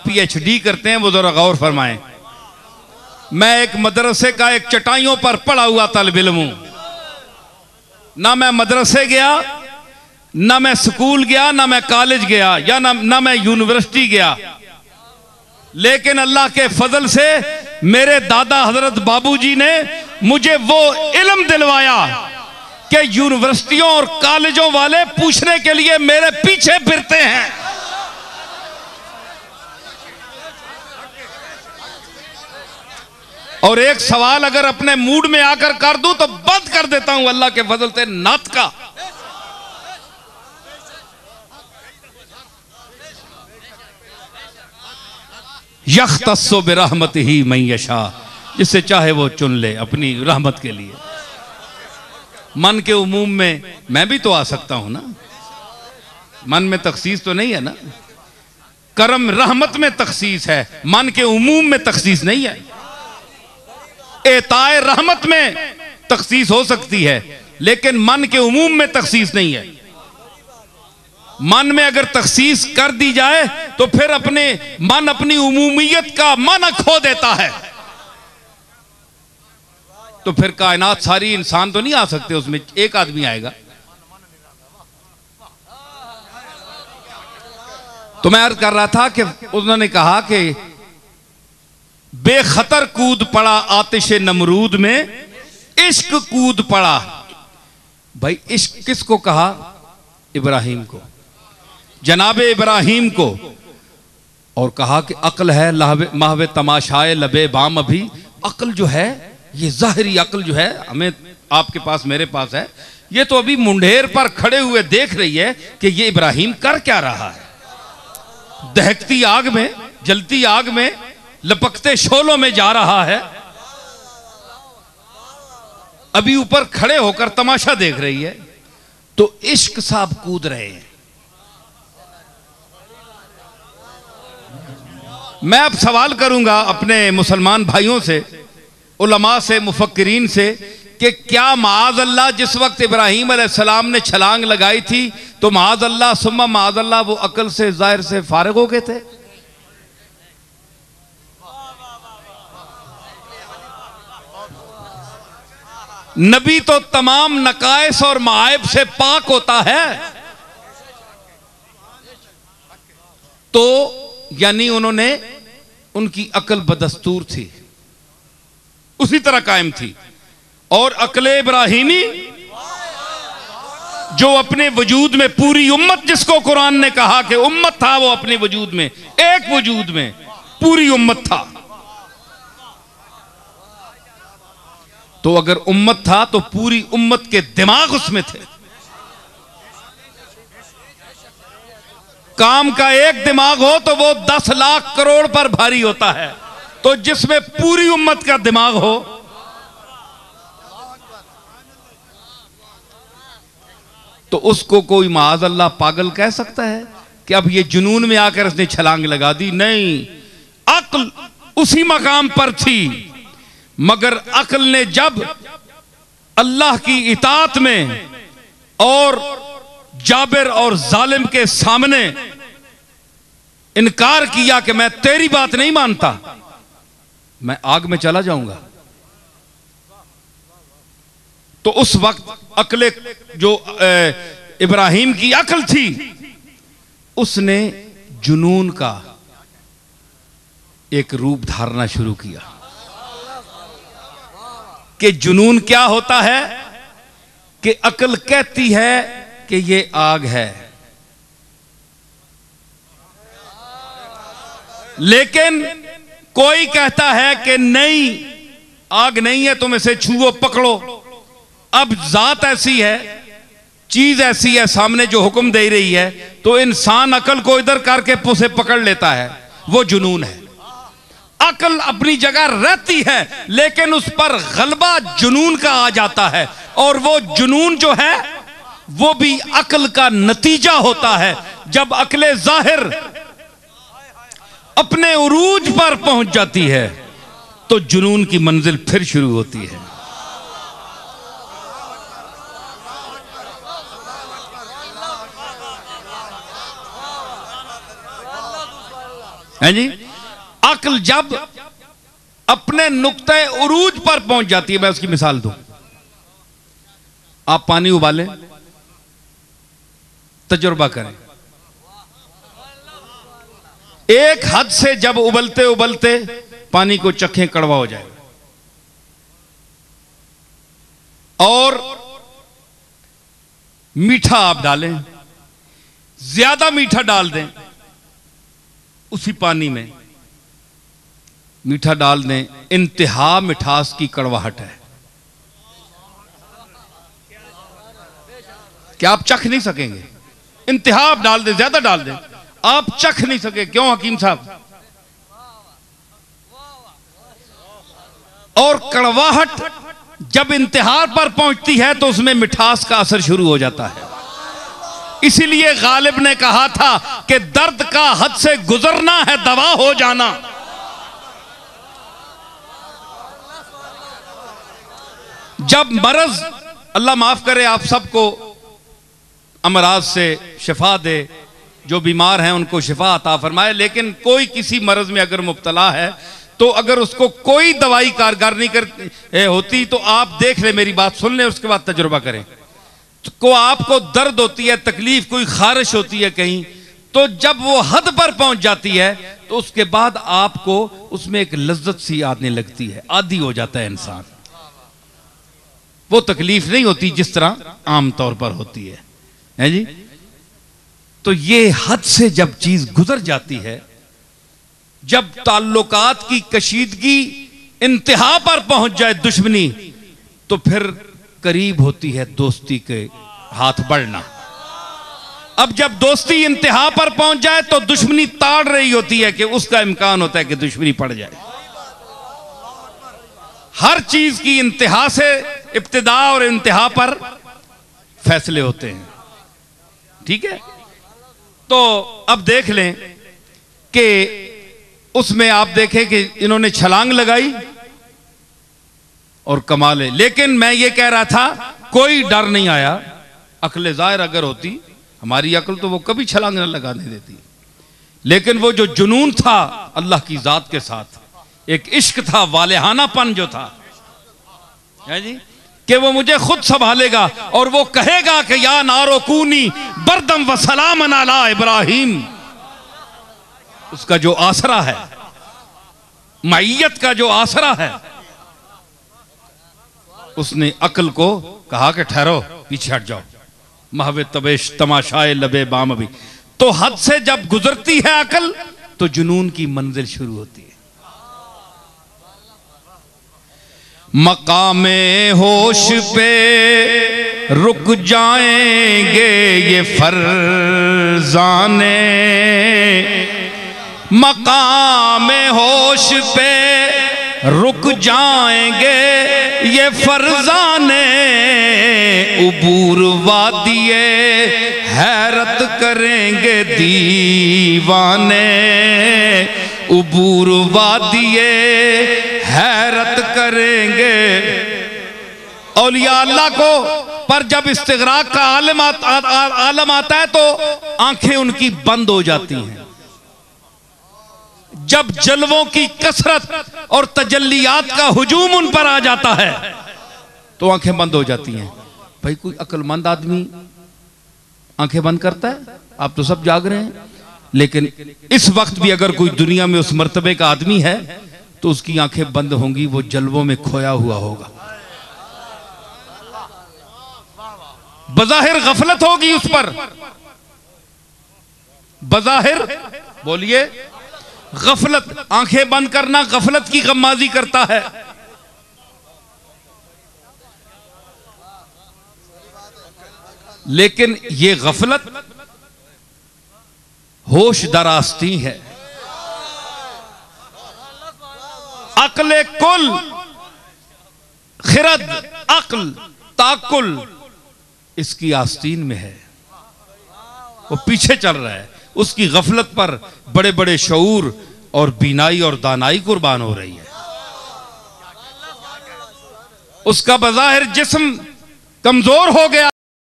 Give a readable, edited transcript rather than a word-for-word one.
PhD करते हैं, वो जरा गौर फरमाएं। मैं एक मदरसे का एक चटाइयों पर पड़ा हुआ तलब इल्म हूं, ना मैं मदरसे गया, ना मैं स्कूल गया, ना मैं कॉलेज गया, या ना मैं यूनिवर्सिटी गया, लेकिन अल्लाह के फजल से मेरे दादा हजरत बाबूजी ने मुझे वो इल्म दिलवाया कि यूनिवर्सिटियों और कॉलेजों वाले पूछने के लिए मेरे पीछे फिरते हैं। और एक सवाल अगर अपने मूड में आकर कर दूं तो बंद कर देता हूं अल्लाह के फजल से नात का। यख्तस्सु बिरहमतिही मन यशा, जिसे चाहे वो चुन ले अपनी रहमत के लिए। मन के उमूम में मैं भी तो आ सकता हूं ना, मन में तखसीस तो नहीं है ना। करम रहमत में तखसीस है, मन के उमूम में तखसीस नहीं है। एताए रहमत में तखसीस हो सकती है, लेकिन मन के उमूम में तखसीस नहीं है। मन में अगर तखसीस कर दी जाए तो फिर मन अपनी उमूमियत का माना खो देता है। तो फिर कायनात सारी इंसान तो नहीं आ सकते, उसमें एक आदमी आएगा। तो मैं अर्ज कर रहा था कि उन्होंने कहा कि बेखतर कूद पड़ा आतिश नमरूद में, इश्क कूद पड़ा। भाई इश्क किसको कहा? इब्राहिम को, जनाबे इब्राहिम को। और कहा कि अक्ल है महवे तमाशाए लबे बाम। अभी अक्ल जो है, ये ज़ाहिरी अक्ल जो है हमें आपके पास मेरे पास है, ये तो अभी मुंडेर पर खड़े हुए देख रही है कि ये इब्राहिम कर क्या रहा है। दहकती आग में, जलती आग में, लपकते शोलों में जा रहा है। अभी ऊपर खड़े होकर तमाशा देख रही है। तो इश्क साहब कूद रहे हैं। मैं अब सवाल करूंगा अपने मुसलमान भाइयों से, उलमा से, मुफक्किरीन से, कि क्या माज़ अल्लाह जिस वक्त इब्राहीम अलैहिस्सलाम ने छलांग लगाई थी तो माज़ अल्लाह सुम्मा माज़ अल्लाह वो अकल से ज़ाहिर से फारिग हो गए थे? नबी तो तमाम नकाइस और मायब से पाक होता है। तो यानी उन्होंने, उनकी अकल बदस्तूर थी, उसी तरह कायम थी। और अकले इब्राहिमी जो अपने वजूद में पूरी उम्मत, जिसको कुरान ने कहा कि उम्मत था, वो अपने वजूद में, एक वजूद में पूरी उम्मत था। तो अगर उम्मत था तो पूरी उम्मत के दिमाग उसमें थे। काम का एक दिमाग हो तो वो 10 लाख करोड़ पर भारी होता है। तो जिसमें पूरी उम्मत का दिमाग हो, तो उसको कोई माज़ अल्लाह पागल कह सकता है कि अब ये जुनून में आकर उसने छलांग लगा दी? नहीं, अक्ल उसी मकाम पर थी। मगर अक्ल ने जब अल्लाह की इताअत में और जाबिर और जालिम के सामने इनकार किया कि मैं तेरी बात नहीं मानता, मैं आग में चला जाऊंगा, तो उस वक्त अक्ल जो इब्राहिम की अक्ल थी, उसने जुनून का एक रूप धारना शुरू किया। कि जुनून क्या होता है? कि अक्ल कहती है कि ये आग है, लेकिन कोई कहता है कि नहीं, आग नहीं है, तुम इसे छुओ, पकड़ो। अब जात ऐसी है, चीज ऐसी है सामने जो हुक्म दे रही है, तो इंसान अकल को इधर करके उसे पकड़ लेता है, वो जुनून है। अकल अपनी जगह रहती है, लेकिन उस पर गलबा जुनून का आ जाता है, और वो जुनून जो है वो भी अकल का नतीजा होता है। जब अकले जाहिर अपने उरूज पर पहुंच जाती है तो जुनून की मंजिल फिर शुरू होती है। है जी। अक्ल जब अपने नुक्ते उरूज पर पहुंच जाती है, मैं उसकी मिसाल दूं। आप पानी उबालें, तजुर्बा करें, एक हद से जब उबलते उबलते पानी को चखें, कड़वा हो जाएगा। और मीठा आप डालें, ज्यादा मीठा डाल दें उसी पानी में, मीठा डाल दें, इंतहा मिठास की कड़वाहट है। क्या आप चख नहीं सकेंगे? इंतहा आप डाल दें, ज्यादा डाल दें, आप चख नहीं सके। क्यों हकीम साहब? और कड़वाहट जब इंतहा पर पहुंचती है तो उसमें मिठास का असर शुरू हो जाता है। इसीलिए गालिब ने कहा था कि दर्द का हद से गुजरना है दवा हो जाना। जब मरज, अल्लाह माफ करे आप सबको अमराज से शिफा दे, जो बीमार हैं उनको शिफा अता फरमाए, लेकिन कोई किसी मरज में अगर मुब्तला है तो अगर उसको कोई दवाई कारगर नहीं कर होती तो आप देख ले, मेरी बात सुन ले, उसके बाद तजुर्बा करें। को आपको दर्द होती है, तकलीफ, कोई खारिश होती है कहीं, तो जब वो हद पर पहुंच जाती है तो उसके बाद आपको उसमें एक लज्जत सी आने लगती है, आदी हो जाता है इंसान। वो तकलीफ नहीं होती जिस तरह आम तौर पर होती है जी। तो ये हद से जब चीज गुजर जाती है, जब ताल्लुकात की कशीदगी इंतहा पर पहुंच जाए दुश्मनी, तो फिर करीब होती है दोस्ती के हाथ बढ़ना। अब जब दोस्ती इंतहा पर पहुंच जाए तो दुश्मनी ताड़ रही होती है कि उसका इम्कान होता है कि दुश्मनी पड़ जाए। हर चीज की इंतहा से इब्तिदा और इंतहा पर फैसले होते हैं, ठीक है। तो अब देख लें कि उसमें आप देखें कि इन्होंने छलांग लगाई और कमाल है। लेकिन मैं ये कह रहा था कोई डर नहीं आया। अक्ल ज़ाहिर अगर होती, हमारी अक्ल तो वो कभी छलांग न लगाने देती, लेकिन वो जो जुनून था अल्लाह की जात के साथ, एक इश्क था, वालेहानापन जो था, है जी, कि वो मुझे खुद संभालेगा और वो कहेगा कि या नारो कूनी बरदम व सलामन अला इब्राहिम। उसका जो आसरा है, मईयत का जो आसरा है, उसने अक्ल को कहा कि ठहरो, पीछे हट जाओ, महवे तबेश तमाशाए लबे बाम भी। तो हद से जब गुजरती है अक्ल तो जुनून की मंजिल शुरू होती है। मकामे होश पे रुक जाएंगे ये फरजाने, मकामे होश पे रुक जाएंगे ये फरजाने, उबूर वादिए हैरत करेंगे दीवाने, उबूर वादिए हैरत करेंगे। औलिया अल्लाह को पर जब इस्तिगराक का आलम आता है तो आंखें उनकी बंद हो जाती हैं। जब जलवों की कसरत और तजल्लियात का हुजूम उन पर आ जाता है तो आंखें बंद हो जाती हैं। भाई कोई अक्लमंद आदमी आंखें बंद करता है? आप तो सब जाग रहे हैं, लेकिन इस वक्त भी अगर कोई दुनिया में उस मर्तबे का आदमी है तो उसकी आंखें बंद होंगी, वो जलवों में खोया हुआ होगा। बज़ाहिर गफलत होगी उस पर, बज़ाहिर बोलिए गफलत। आंखें बंद करना गफलत की गम्माजी करता है। लेकिन ये गफलत होश दरास्ती है। अक्ल कुल खिरद अक्ल ताकुल इसकी आस्तीन में है, वो पीछे चल रहा है। उसकी गफलत पर बड़े बड़े शऊर और बीनाई और दानाई कुर्बान हो रही है। उसका बज़ाहिर जिस्म कमजोर हो गया।